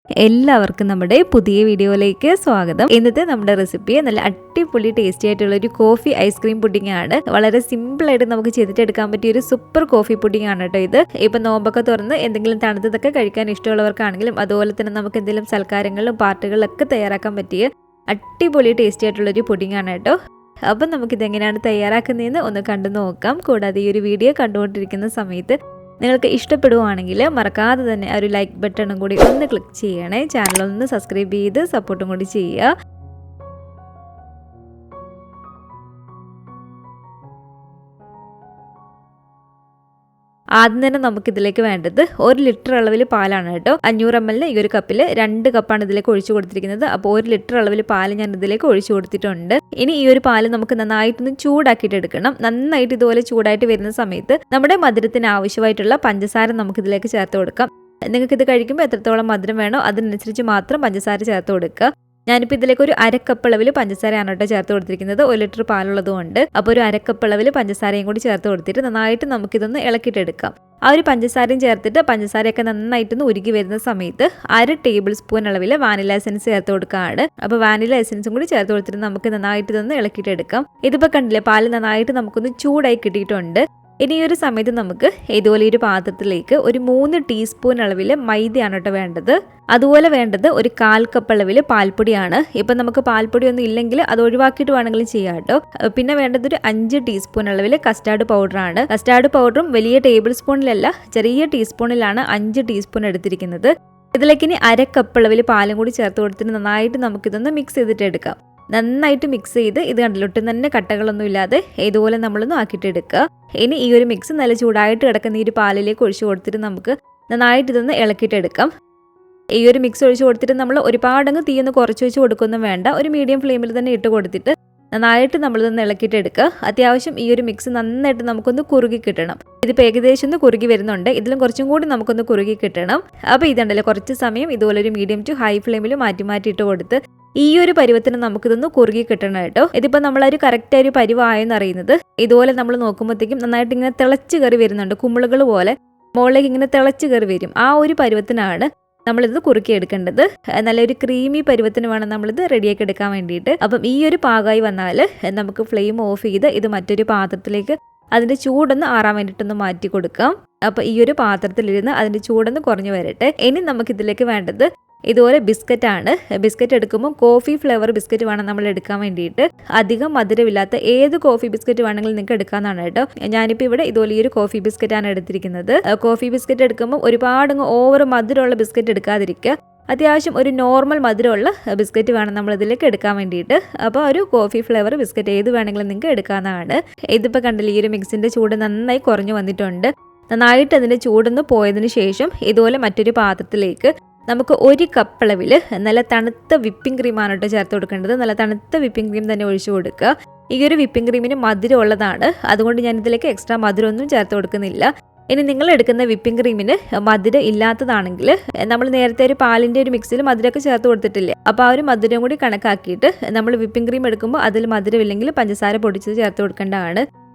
എല്ലാവർക്കും നമ്മുടെ പുതിയ വീഡിയോയിലേക്ക് സ്വാഗതം. ഇന്നത്തെ നമ്മുടെ റെസിപ്പി നല്ല അടിപൊളി ടേസ്റ്റി ആയിട്ടുള്ള ഒരു കോഫി ഐസ്ക്രീം പുഡിംഗ് ആണ്. വളരെ സിമ്പിൾ ആയിട്ട് നമുക്ക് ചെയ്തിട്ടെടുക്കാൻ പറ്റിയ ഒരു സൂപ്പർ കോഫി പുഡിംഗ് ആണ് കേട്ടോ ഇത്. ഇപ്പൊ നോമ്പൊക്കെ തുറന്ന് എന്തെങ്കിലും തണുത്തതൊക്കെ കഴിക്കാൻ ഇഷ്ടമുള്ളവർക്കാണെങ്കിലും അതുപോലെ തന്നെ നമുക്ക് എന്തെങ്കിലും സൽക്കാരങ്ങളിലും പാർട്ടികളിലൊക്കെ തയ്യാറാക്കാൻ പറ്റിയ അടിപൊളി ടേസ്റ്റി ആയിട്ടുള്ള ഒരു പുഡിംഗ് ആണ് കേട്ടോ. അപ്പം നമുക്കിതെങ്ങനെയാണ് തയ്യാറാക്കുന്നതെന്ന് ഒന്ന് കണ്ടു നോക്കാം. കൂടാതെ ഈ ഒരു വീഡിയോ കണ്ടുകൊണ്ടിരിക്കുന്ന സമയത്ത് നിങ്ങൾക്ക് ഇഷ്ടപ്പെടുവാണെങ്കിൽ മറക്കാതെ തന്നെ ഒരു ലൈക്ക് ബട്ടണും കൂടി ഒന്ന് ക്ലിക്ക് ചെയ്യണേ. ചാനലൊന്ന് സബ്സ്ക്രൈബ് ചെയ്ത് സപ്പോർട്ടും കൂടി ചെയ്യുക. ആദ്യം തന്നെ നമുക്കിതിലേക്ക് വേണ്ടത് 1 ലിറ്റർ അളവിൽ പാലാണ് കേട്ടോ. 500 ml ഈ ഒരു കപ്പിൽ 2 കപ്പാണ് ഇതിലേക്ക് ഒഴിച്ചു കൊടുത്തിരിക്കുന്നത്. അപ്പോൾ 1 ലിറ്റർ അളവിൽ പാല് ഞാൻ ഇതിലേക്ക് ഒഴിച്ചു കൊടുത്തിട്ടുണ്ട്. ഇനി ഈ ഒരു പാല് നമുക്ക് നന്നായിട്ടൊന്ന് ചൂടാക്കിയിട്ട് എടുക്കണം. നന്നായിട്ട് ഇതുപോലെ ചൂടായിട്ട് വരുന്ന സമയത്ത് നമ്മുടെ മധുരത്തിന് ആവശ്യമായിട്ടുള്ള പഞ്ചസാര നമുക്കിതിലേക്ക് ചേർത്ത് കൊടുക്കാം. നിങ്ങൾക്ക് ഇത് കഴിക്കുമ്പോൾ എത്രത്തോളം മധുരം വേണോ അതിനനുസരിച്ച് മാത്രം പഞ്ചസാര ചേർത്ത് കൊടുക്കുക. ഞാനിപ്പോൾ ഇതിലേക്ക് ഒരു 1/2 കപ്പ് അളവിൽ പഞ്ചസാരയാണ് കേട്ടോ ചേർത്ത് കൊടുത്തിരിക്കുന്നത്. 1 ലിറ്റർ പാലുള്ളതുകൊണ്ട് അപ്പോൾ ഒരു 1/2 കപ്പ് അളവിൽ പഞ്ചസാരയും കൂടി ചേർത്ത് കൊടുത്തിട്ട് നന്നായിട്ട് നമുക്കിതൊന്ന് ഇളക്കിയിട്ടെടുക്കാം. ആ ഒരു പഞ്ചസാരയും ചേർത്തിട്ട് പഞ്ചസാരയൊക്കെ നന്നായിട്ടൊന്ന് ഉരുകി വരുന്ന സമയത്ത് 1/2 ടേബിൾ സ്പൂൺ അളവിൽ വാനില എസൻസ് ചേർത്ത് കൊടുക്കുകയാണ്. അപ്പോൾ വാനില എസൻസും കൂടി ചേർത്ത് കൊടുത്തിട്ട് നമുക്ക് നന്നായിട്ട് ഇതൊന്ന് ഇളക്കിയിട്ടെടുക്കാം. ഇതിപ്പോൾ കണ്ടില്ലേ, പാല് നന്നായിട്ട് നമുക്കൊന്ന് ചൂടായി കിട്ടിയിട്ടുണ്ട്. ഇനി ഈ ഒരു സമയത്ത് നമുക്ക് ഇതുപോലെ ഒരു പാത്രത്തിലേക്ക് ഒരു 3 ടീസ്പൂൺ അളവിൽ മൈദയാണ് കേട്ടോ വേണ്ടത്. അതുപോലെ വേണ്ടത് ഒരു 1/4 കപ്പ് അളവിൽ പാൽപ്പൊടിയാണ്. ഇപ്പം നമുക്ക് പാൽപ്പൊടി ഒന്നും ഇല്ലെങ്കിൽ അത് ഒഴിവാക്കിയിട്ട് വേണമെങ്കിലും ചെയ്യാം കേട്ടോ. പിന്നെ വേണ്ടത് ഒരു 5 ടീസ്പൂൺ അളവിൽ കസ്റ്റാർഡ് പൗഡറാണ്. കസ്റ്റാർഡ് പൗഡറും വലിയ ടേബിൾ സ്പൂണിലല്ല, ചെറിയ ടീസ്പൂണിലാണ് 5 ടീസ്പൂൺ എടുത്തിരിക്കുന്നത്. ഇതിലേക്ക് ഇനി 1/2 കപ്പ് അളവിൽ പാലും കൂടി ചേർത്ത് കൊടുത്തിട്ട് നന്നായിട്ട് നമുക്കിതൊന്ന് മിക്സ് ചെയ്തിട്ട് എടുക്കാം. നന്നായിട്ട് മിക്സ് ചെയ്ത് ഇത് കണ്ടില്ല, ഒട്ടും തന്നെ കട്ടകളൊന്നും ഇല്ലാതെ ഇതുപോലെ നമ്മളൊന്ന് ആക്കിയിട്ടെടുക്കുക. ഇനി ഈ ഒരു മിക്സ് നല്ല ചൂടായിട്ട് കിടക്കുന്ന ഈ ഒരു പാലിലേക്ക് ഒഴിച്ചു കൊടുത്തിട്ട് നമുക്ക് നന്നായിട്ട് ഇതൊന്ന് ഇളക്കിയിട്ടെടുക്കാം. ഈ ഒരു മിക്സ് ഒഴിച്ചു കൊടുത്തിട്ട് നമ്മൾ ഒരുപാടങ്ങ് തീയൊന്ന് കുറച്ച് വെച്ച് കൊടുക്കൊന്നും വേണ്ട. ഒരു മീഡിയം ഫ്ലെയിമിൽ തന്നെ ഇട്ട് കൊടുത്തിട്ട് നന്നായിട്ട് നമ്മളിതൊന്ന് ഇളക്കിയിട്ടെടുക്കുക. അത്യാവശ്യം ഈ ഒരു മിക്സ് നന്നായിട്ട് നമുക്കൊന്ന് കുറുകി കിട്ടണം. ഇതിപ്പോൾ ഏകദേശം ഒന്ന് കുറുകി വരുന്നുണ്ട്. ഇതിലും കുറച്ചും കൂടി നമുക്കൊന്ന് കുറുകി കിട്ടണം. അപ്പോൾ ഇതുണ്ടല്ലോ, കുറച്ച് സമയം ഇതുപോലെ ഒരു മീഡിയം ടു ഹൈ ഫ്ലെയിമിൽ മാറ്റി ഇട്ട് കൊടുത്ത് ഈ ഒരു പരുവത്തിന് നമുക്കിതൊന്ന് കുറുകി കിട്ടണം കേട്ടോ. ഇതിപ്പോൾ നമ്മളൊരു കറക്റ്റ് ഒരു പരുവായെന്ന് അറിയുന്നത് ഇതുപോലെ നമ്മൾ നോക്കുമ്പോഴത്തേക്കും നന്നായിട്ട് ഇങ്ങനെ തിളച്ച് കയറി വരുന്നുണ്ട്. കുമ്പിളുകൾ പോലെ മുകളിലേക്ക് ഇങ്ങനെ തിളച്ച് കയറി വരും. ആ ഒരു പരുവത്തിനാണ് നമ്മളിത് കുറുക്കി എടുക്കേണ്ടത്. നല്ലൊരു ക്രീമി പരുവത്തിന് വേണം നമ്മളിത് റെഡിയാക്കി എടുക്കാൻ വേണ്ടിയിട്ട്. അപ്പം ഈ ഒരു പാകമായി വന്നാൽ നമുക്ക് ഫ്ലെയിം ഓഫ് ചെയ്ത് ഇത് മറ്റൊരു പാത്രത്തിലേക്ക് അതിൻ്റെ ചൂടൊന്ന് ആറാൻ വേണ്ടിയിട്ടൊന്ന് മാറ്റി കൊടുക്കാം. അപ്പോൾ ഈ ഒരു പാത്രത്തിലിരുന്ന് അതിൻ്റെ ചൂടൊന്ന് കുറഞ്ഞു വരട്ടെ. ഇനി നമുക്കിതിലേക്ക് വേണ്ടത് ഇതുപോലെ ബിസ്ക്കറ്റാണ്. ബിസ്ക്കറ്റ് എടുക്കുമ്പോൾ കോഫി ഫ്ലേവർ ബിസ്ക്കറ്റ് വേണം നമ്മൾ എടുക്കാൻ വേണ്ടിയിട്ട്. അധികം മധുരമില്ലാത്ത ഏത് കോഫി ബിസ്ക്കറ്റ് വേണമെങ്കിലും നിങ്ങൾക്ക് എടുക്കാമെന്നാണ് കേട്ടോ. ഞാനിപ്പോൾ ഇവിടെ ഇതുപോലെ ഈ ഒരു കോഫി ബിസ്ക്കറ്റാണ് എടുത്തിരിക്കുന്നത്. കോഫി ബിസ്ക്കറ്റ് എടുക്കുമ്പോൾ ഒരുപാടങ്ങ് ഓവർ മധുരമുള്ള ബിസ്ക്കറ്റ് എടുക്കാതിരിക്കുക. അത്യാവശ്യം ഒരു നോർമൽ മധുരമുള്ള ബിസ്ക്കറ്റ് വേണം നമ്മളിതിലേക്ക് എടുക്കാൻ വേണ്ടിയിട്ട്. അപ്പോൾ ഒരു കോഫി ഫ്ലേവർ ബിസ്ക്കറ്റ് ഏത് വേണമെങ്കിലും നിങ്ങൾക്ക് എടുക്കാവുന്നതാണ്. ഇതിപ്പോൾ കണ്ടില്ല, ഈ ഒരു മിക്സിൻ്റെ ചൂട് നന്നായി കുറഞ്ഞു വന്നിട്ടുണ്ട്. നന്നായിട്ട് അതിൻ്റെ ചൂടൊന്ന് പോയതിന് ശേഷം ഇതുപോലെ മറ്റൊരു പാത്രത്തിലേക്ക് നമുക്ക് 1 കപ്പ് അളവിൽ നല്ല തണുത്ത വിപ്പിംഗ് ക്രീമാണ് കേട്ടോ ചേർത്ത് കൊടുക്കേണ്ടത്. നല്ല തണുത്ത വിപ്പിംഗ് ക്രീം തന്നെ ഒഴിച്ചു കൊടുക്കുക. ഈ ഒരു വിപ്പിംഗ് ക്രീമിന് മധുരം ഉള്ളതാണ്, അതുകൊണ്ട് ഞാൻ ഇതിലേക്ക് എക്സ്ട്രാ മധുരമൊന്നും ചേർത്ത് കൊടുക്കുന്നില്ല. ഇനി നിങ്ങൾ എടുക്കുന്ന വിപ്പിംഗ് ക്രീമിന് മധുരം ഇല്ലാത്തതാണെങ്കിൽ നമ്മൾ നേരത്തെ ഒരു പാലിൻ്റെ ഒരു മിക്സിൽ മധുരമൊക്കെ ചേർത്ത് കൊടുത്തിട്ടില്ലേ, അപ്പോൾ ആ ഒരു മധുരം കൂടി കണക്കാക്കിയിട്ട് നമ്മൾ വിപ്പിംഗ് ക്രീം എടുക്കുമ്പോൾ അതിൽ മധുരമില്ലെങ്കിൽ പഞ്ചസാര പൊടിച്ചത് ചേർത്ത് കൊടുക്കേണ്ടതാണ്.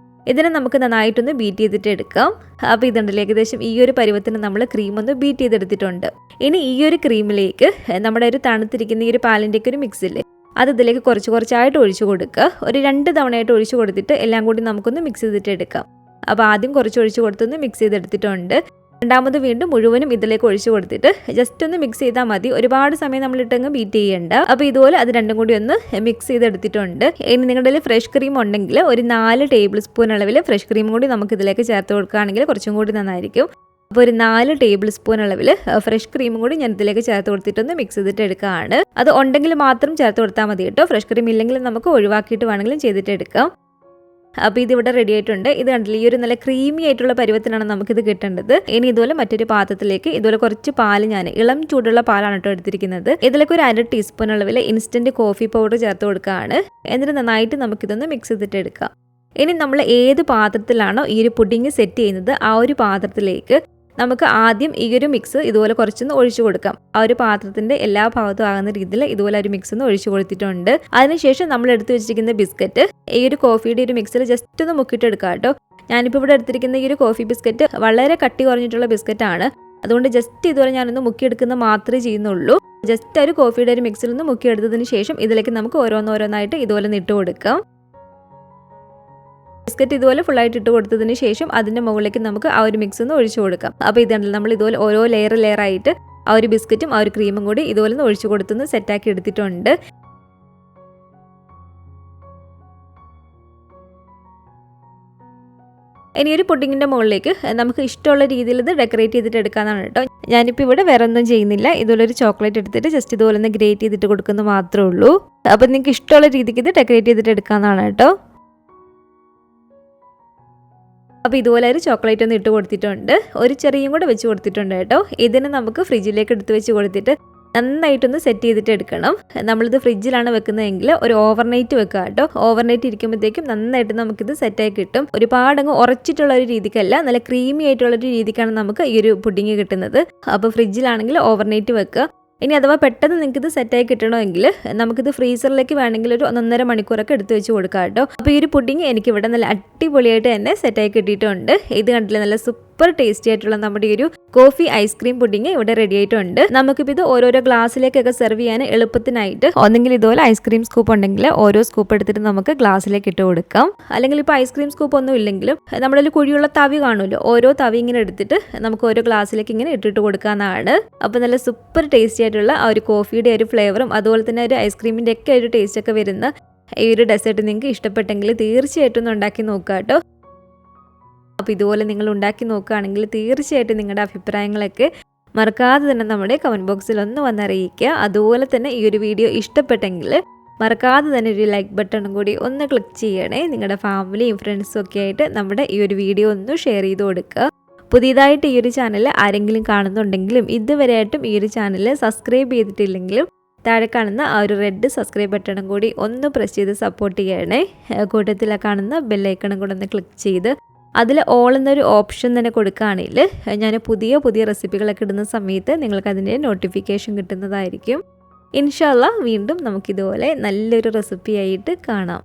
ഇതിനെ നമുക്ക് നന്നായിട്ടൊന്ന് ബീറ്റ് ചെയ്തിട്ട് എടുക്കാം. അപ്പോൾ ഇതുണ്ടല്ലോ, ഏകദേശം ഈ ഒരു പരുവത്തിന് നമ്മൾ ക്രീം ഒന്ന് ബീറ്റ് ചെയ്തെടുത്തിട്ടുണ്ട്. ഇനി ഈ ഒരു ക്രീമിലേക്ക് നമ്മുടെ ഒരു തണുത്തിരിക്കുന്ന ഈ ഒരു പാലിൻ്റെയൊക്കെ ഒരു മിക്സില്ലേ, അത് ഇതിലേക്ക് കുറച്ചായിട്ട് ഒഴിച്ചു കൊടുക്കുക. ഒരു 2 തവണയായിട്ട് ഒഴിച്ചു കൊടുത്തിട്ട് എല്ലാം കൂടി നമുക്കൊന്ന് മിക്സ് ചെയ്തിട്ട് എടുക്കാം. അപ്പോൾ ആദ്യം കുറച്ച് ഒഴിച്ചു കൊടുത്തൊന്ന് മിക്സ് ചെയ്തെടുത്തിട്ടുണ്ട്. രണ്ടാമത് വീണ്ടും മുഴുവനും ഇതിലേക്ക് ഒഴിച്ചു കൊടുത്തിട്ട് ജസ്റ്റ് ഒന്ന് മിക്സ് ചെയ്താൽ മതി. ഒരുപാട് സമയം നമ്മളിട്ടങ്ങ് ബീറ്റ് ചെയ്യേണ്ട. അപ്പോൾ ഇതുപോലെ അത് രണ്ടും കൂടി ഒന്ന് മിക്സ് ചെയ്തെടുത്തിട്ടുണ്ട്. ഇനി നിങ്ങളുടെ ഫ്രഷ് ക്രീം ഉണ്ടെങ്കിൽ ഒരു 4 ടേബിൾ സ്പൂൺ അളവിൽ ഫ്രഷ് ക്രീം കൂടി നമുക്ക് ഇതിലേക്ക് ചേർത്ത് കൊടുക്കുകയാണെങ്കിൽ കുറച്ചും കൂടി നന്നായിരിക്കും. അപ്പോൾ ഒരു 4 ടേബിൾ സ്പൂൺ അളവിൽ ഫ്രഷ് ക്രീമും കൂടി ഞാൻ ഇതിലേക്ക് ചേർത്ത് കൊടുത്തിട്ടൊന്ന് മിക്സ് ചെയ്തിട്ട് എടുക്കുകയാണ്. അത് ഉണ്ടെങ്കിൽ മാത്രം ചേർത്ത് കൊടുത്താൽ മതി കേട്ടോ. ഫ്രഷ് ക്രീം ഇല്ലെങ്കിൽ നമുക്ക് ഒഴിവാക്കിയിട്ട് വേണമെങ്കിലും ചെയ്തിട്ട് എടുക്കാം. അപ്പോൾ ഇതിവിടെ റെഡി ആയിട്ടുണ്ട്. ഇത് കണ്ടില്ല, ഈ ഒരു നല്ല ക്രീമി ആയിട്ടുള്ള പരുവത്തിനാണ് നമുക്കിത് കിട്ടേണ്ടത്. ഇനി ഇതുപോലെ മറ്റൊരു പാത്രത്തിലേക്ക് ഇതുപോലെ കുറച്ച് പാല്, ഞാൻ ഇളം ചൂടുള്ള പാലാണ് കേട്ടോ എടുത്തിരിക്കുന്നത്. ഇതിലേക്ക് ഒരു 1/2 ടീസ്പൂൺ അളവിൽ ഇൻസ്റ്റന്റ് കോഫി പൗഡർ ചേർത്ത് കൊടുക്കുകയാണ്. എന്നിട്ട് നന്നായിട്ട് നമുക്കിതൊന്ന് മിക്സ് ചെയ്തിട്ട് എടുക്കാം. ഇനി നമ്മൾ ഏത് പാത്രത്തിലാണോ ഈ ഒരു പുഡിങ് സെറ്റ് ചെയ്യുന്നത് ആ ഒരു പാത്രത്തിലേക്ക് നമുക്ക് ആദ്യം ഈ ഒരു മിക്സ് ഇതുപോലെ കുറച്ചൊന്ന് ഒഴിച്ചു കൊടുക്കാം. ആ ഒരു പാത്രത്തിന്റെ എല്ലാ ഭാഗത്തും ആകുന്ന രീതിയിൽ ഇതുപോലെ ഒരു മിക്സ് ഒന്ന് ഒഴിച്ചു കൊടുത്തിട്ടുണ്ട്. അതിനുശേഷം നമ്മൾ എടുത്തു വെച്ചിരിക്കുന്ന ബിസ്ക്കറ്റ് ഈ ഒരു കോഫിയുടെ ഒരു മിക്സിൽ ജസ്റ്റ് ഒന്ന് മുക്കിയിട്ട് എടുക്കാം കേട്ടോ. ഞാനിപ്പോൾ ഇവിടെ എടുത്തിരിക്കുന്ന ഈ ഒരു കോഫി ബിസ്ക്കറ്റ് വളരെ കട്ടി കുറഞ്ഞിട്ടുള്ള ബിസ്ക്കറ്റാണ്. അതുകൊണ്ട് ജസ്റ്റ് ഇതുപോലെ ഞാനൊന്ന് മുക്കിയെടുക്കുന്ന മാത്രമേ ചെയ്യുന്നുള്ളൂ. ജസ്റ്റ് ഒരു കോഫിയുടെ ഒരു മിക്സിൽ നിന്ന് മുക്കിയെടുത്തതിന് ശേഷം ഇതിലേക്ക് നമുക്ക് ഓരോന്നോരോന്നായിട്ട് ഇതുപോലെ ഇട്ട് കൊടുക്കാം. ബിസ്ക്കറ്റ് ഇതുപോലെ ഫുള്ളായിട്ട് ഇട്ട് കൊടുത്തതിന് ശേഷം അതിൻ്റെ മുകളിലേക്ക് നമുക്ക് ആ ഒരു മിക്സ് ഒന്ന് ഒഴിച്ചു കൊടുക്കാം. അപ്പോൾ ഇതുണ്ടല്ലോ, നമ്മൾ ഇതുപോലെ ഓരോ ലെയർ ആയിട്ട് ആ ഒരു ബിസ്ക്കറ്റും ആ ഒരു ക്രീമും കൂടി ഇതുപോലെ ഒന്ന് ഒഴിച്ചു കൊടുത്തൊന്ന് സെറ്റാക്കി എടുത്തിട്ടുണ്ട്. ഇനി ഒരു പുഡിങ്ങിൻ്റെ മുകളിലേക്ക് നമുക്ക് ഇഷ്ടമുള്ള രീതിയിൽ ഇത് ഡെക്കറേറ്റ് ചെയ്തിട്ട് എടുക്കാനാണ് കേട്ടോ. ഞാനിപ്പോൾ ഇവിടെ വേറെ ഒന്നും ചെയ്യുന്നില്ല. ഇതുപോലെ ഒരു ചോക്ലേറ്റ് എടുത്തിട്ട് ജസ്റ്റ് ഇതുപോലെ ഒന്ന് ഗ്രേറ്റ് ചെയ്തിട്ട് കൊടുക്കുന്നത് മാത്രമേ ഉള്ളൂ. അപ്പോൾ നിങ്ങൾക്ക് ഇഷ്ടമുള്ള രീതിക്ക് ഇത് ഡെക്കറേറ്റ് ചെയ്തിട്ട് എടുക്കാനാണ് കേട്ടോ. അപ്പോൾ ഇതുപോലെ ഒരു ചോക്ലേറ്റ് ഒന്ന് ഇട്ട് കൊടുത്തിട്ടുണ്ട്. ഒരു ചെറിയും കൂടെ വെച്ച് കൊടുത്തിട്ടുണ്ട് കേട്ടോ. ഇതിന് നമുക്ക് ഫ്രിഡ്ജിലേക്ക് എടുത്ത് വെച്ച് കൊടുത്തിട്ട് നന്നായിട്ടൊന്ന് സെറ്റ് ചെയ്തിട്ട് എടുക്കണം. നമ്മളിത് ഫ്രിഡ്ജിലാണ് വെക്കുന്നതെങ്കിൽ ഒരു ഓവർനൈറ്റ് വെക്കുക കേട്ടോ. ഓവർനൈറ്റ് ഇരിക്കുമ്പോഴത്തേക്കും നന്നായിട്ട് നമുക്കിത് സെറ്റായി കിട്ടും. ഒരുപാടങ്ങ് ഉറച്ചിട്ടുള്ള ഒരു രീതിക്കല്ല, നല്ല ക്രീമി ആയിട്ടുള്ളൊരു രീതിക്കാണ് നമുക്ക് ഈ ഒരു പുഡിങ് കിട്ടുന്നത്. അപ്പോൾ ഫ്രിഡ്ജിലാണെങ്കിൽ ഓവർനൈറ്റ് വെക്കുക. ഇനി അഥവാ പെട്ടെന്ന് നിങ്ങൾക്ക് ഇത് സെറ്റായി കിട്ടണമെങ്കിൽ നമുക്കിത് ഫ്രീസറിലേക്ക് വേണമെങ്കിൽ ഒരു 1.5 മണിക്കൂറൊക്കെ എടുത്ത് വെച്ച് കൊടുക്കാം കേട്ടോ. അപ്പോൾ ഈ ഒരു പുഡിങ് എനിക്കിവിടെ നല്ല അടിപൊളിയായിട്ട് തന്നെ സെറ്റായി കിട്ടിയിട്ടുണ്ട്. ഇത് കണ്ടില്ലേ, നല്ല സൂപ്പർ ടേസ്റ്റി ആയിട്ടുള്ള നമ്മുടെ ഈ ഒരു കോഫി ഐസ്ക്രീം പുഡിങ് ഇവിടെ റെഡി ആയിട്ടുണ്ട്. നമുക്കിപ്പോൾ ഇത് ഓരോരോ ഗ്ലാസ്സിലേക്കൊക്കെ സെർവ് ചെയ്യാൻ എളുപ്പത്തിനായിട്ട് ഒന്നെങ്കിൽ ഇതുപോലെ ഐസ്ക്രീം സ്കൂപ്പ് ഉണ്ടെങ്കിൽ ഓരോ സ്കൂപ്പ് എടുത്തിട്ട് നമുക്ക് ഗ്ലാസ്സിലേക്ക് ഇട്ട് കൊടുക്കാം. അല്ലെങ്കിൽ ഇപ്പോൾ ഐസ്ക്രീം സ്കൂപ്പ് ഒന്നും ഇല്ലെങ്കിലും നമ്മുടെ ഒരു കുഴിയുള്ള തവി കാണുമല്ലോ, ഓരോ തവി ഇങ്ങനെ എടുത്തിട്ട് നമുക്ക് ഓരോ ഗ്ലാസ്സിലേക്ക് ഇങ്ങനെ ഇട്ടിട്ട് കൊടുക്കാനാണ്. അപ്പോൾ നല്ല സൂപ്പർ ടേസ്റ്റി ആയിട്ടുള്ള ആ ഒരു കോഫിയുടെ ഒരു ഫ്ലേവറും അതുപോലെ തന്നെ ഒരു ഐസ്ക്രീമിൻ്റെ ഒക്കെ ഒരു ടേസ്റ്റ് ഒക്കെ വരുന്ന ഈ ഒരു ഡെസേർട്ട് നിങ്ങൾക്ക് ഇഷ്ടപ്പെട്ടെങ്കിൽ തീർച്ചയായിട്ടും ഒന്ന് ഉണ്ടാക്കി നോക്കുക കേട്ടോ. അപ്പോൾ ഇതുപോലെ നിങ്ങൾ ഉണ്ടാക്കി നോക്കുകയാണെങ്കിൽ തീർച്ചയായിട്ടും നിങ്ങളുടെ അഭിപ്രായങ്ങളൊക്കെ മറക്കാതെ തന്നെ നമ്മുടെ കമൻറ്റ് ബോക്സിൽ ഒന്ന് വന്നറിയിക്കുക. അതുപോലെ തന്നെ ഈ ഒരു വീഡിയോ ഇഷ്ടപ്പെട്ടെങ്കിൽ മറക്കാതെ തന്നെ ഒരു ലൈക്ക് ബട്ടണും കൂടി ഒന്ന് ക്ലിക്ക് ചെയ്യണേ. നിങ്ങളുടെ ഫാമിലിയും ഫ്രണ്ട്സും ഒക്കെ ആയിട്ട് നമ്മുടെ ഈ ഒരു വീഡിയോ ഒന്ന് ഷെയർ ചെയ്ത് കൊടുക്കുക. പുതിയതായിട്ട് ഈ ഒരു ചാനൽ ആരെങ്കിലും കാണുന്നുണ്ടെങ്കിലും ഇതുവരെയായിട്ടും ഈ ഒരു ചാനൽ സബ്സ്ക്രൈബ് ചെയ്തിട്ടില്ലെങ്കിലും താഴെ കാണുന്ന ആ ഒരു റെഡ് സബ്സ്ക്രൈബ് ബട്ടണും കൂടി ഒന്ന് പ്രസ് ചെയ്ത് സപ്പോർട്ട് ചെയ്യണേ. കൂട്ടത്തിൽ കാണുന്ന ബെല്ലൈക്കണും കൂടെ ഒന്ന് ക്ലിക്ക് ചെയ്ത് അതിൽ ഓൾ എന്നൊരു ഓപ്ഷൻ തന്നെ കൊടുക്കുകയാണെങ്കിൽ ഞാൻ പുതിയ റെസിപ്പികളൊക്കെ ഇടുന്ന സമയത്ത് നിങ്ങൾക്ക് അതിൻ്റെ നോട്ടിഫിക്കേഷൻ കിട്ടുന്നതായിരിക്കും. ഇൻഷാ അല്ലാഹ് വീണ്ടും നമുക്കിതുപോലെ നല്ലൊരു റെസിപ്പിയായിട്ട് കാണാം.